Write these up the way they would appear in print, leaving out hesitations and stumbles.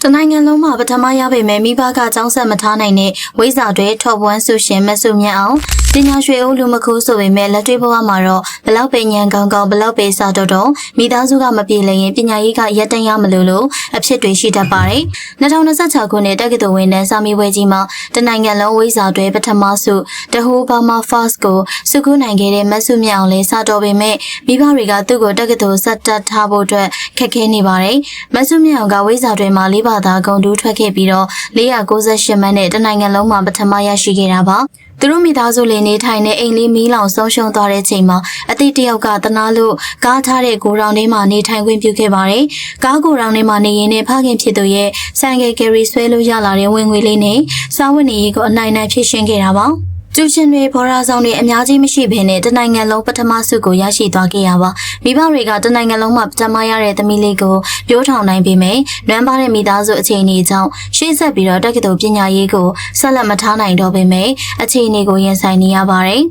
တနိုင်ငံလုံးမှာပထမရပေမဲ့မိဘကကျောင်းဆက်မထားနိုင်တဲ့ဝိဇ္ဇာတွေထော်ပွန်းဆုရှင်မဆုမြတ်အောင်ပညာရွှေဦးလူမခိုးဆိုပေမဲ့လက်တွေ့ဘဝမှာတော့ဘလောက်ပဲညံကောင်းကောင်းဘလောက်ပဲစာတော့မိသားစုကမပြေလည်ရင်ပညာရေးကရက်တန်းရမလို့အဖြစ်တွေရှိတတ်ပါတယ်။2026ခုနှစ်တက္ကသိုလ်ဝင်တန်းစာမေးပွဲကြီးမှာတနိုင်ငံလုံးဝိဇ္ဇာတွေပထမဆုတဟိုဘာမာဖတ်ကိုစုခုနိုင်ခဲ့တဲ့မဆုမြတ်အောင်လည်းစာတော်ပေမဲ့မိဘတွေကသူ့ကိုတက္ကသိုလ်ဆက်တက်ထားဖို့အတွက်ခက်ခဲနေပါတယ်။မဆုမြတ်အောင်ကဝိဇ္ဇာတွေမှာလေးဘာသာဂုဏ်တူးထွက်ခဲ့ပြီးတော့498မှတ်နဲ့တနိုင်ငံလုံးမှာပထမရရှိခဲ့တာပါသူတို့မိသားစုလေးနေထိုင်တဲ့အိမ်လေးမီးလောင်ဆုံးရှုံးသွားတဲ့ချိန်မှာအတိတ်တယောက်ကတနာလို့ကားထားတဲ့ကိုရောင်ထဲမှာနေထိုင်ခွင့်ပြုခဲ့ပါတယ်။ကားကိုရောင်ထဲမှာနေရင်နဲ့ဖခင်ဖြစ်သူရဲ့ဆန်ကယ်ကယ်ရီဆွဲလို့ရလာတဲ့ဝင်ငွေလေးနဲ့စားဝတ်နေရေးကိုအနိုင်ဖြစ်ရှင်းခဲ့တာပါ။ကျူရှင်တွေဘော်ရာဆောင်တွေအများကြီးမရှိဘဲနဲ့တနိုင်ငံလုံးပထမဆုကိုရရှိသွားခဲ့ရပါမိဘတွေကတနိုင်ငံလုံးမှာပထမရတဲ့သမီးလေးကိုပြိုးထောင်နိုင်ပေမဲ့နွမ်းပါတဲ့မိသားစုအခြေအနေကြောင့်ရှေ့ဆက်ပြီးတော့တက္ကသိုလ်ပညာရေးကိုဆက်လက်မထားနိုင်တော့ပေမဲ့အခြေအနေကိုရင်ဆိုင်နေရပါတယ်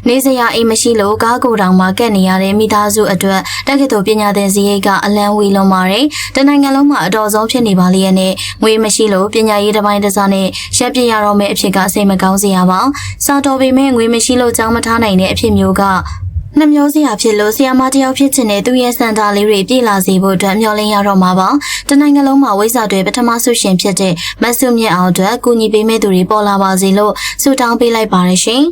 နေစရာအိမ်မရှိလို့ကားကိုတောင်မှကက်နေရတဲ့မိသားစုအတွက်တက္ကသိုလ်ပညာသင်စရိတ်ကအလံဝေလွန်ပါတယ်။တနိုင်ငံလုံးမှာအတော်ဆုံးဖြစ်နေပါလေရဲ့နဲ့ငွေမရှိလို့ပညာရေးတစ်ပိုင်းတစ်စားနဲ့ရပ်ပြရတော့မယ့်အဖြစ်ကစိတ်မကောင်းစရာပါ။စာတော်ပေမဲ့ငွေမရှိလို့ကြောင်းမထားနိုင်တဲ့အဖြစ်မျိုးကနှမျိုးစရာဖြစ်လို့ဆီယာမတယောက်ဖြစ်ချင်တဲ့သူရဲ့စံတာလေးတွေပြည်လာစေဖို့အတွက်မျှော်လင့်ရတော့မှာပါ။တနိုင်ငံလုံးမှာဝိဇ္ဇာတွေပထမဆုရှင်ဖြစ်တဲ့မဆုမြတ်အောင်အတွက်ကူညီပေးမဲ့သူတွေပေါ်လာပါစေလို့ဆုတောင်းပေးလိုက်ပါတယ်ရှင်။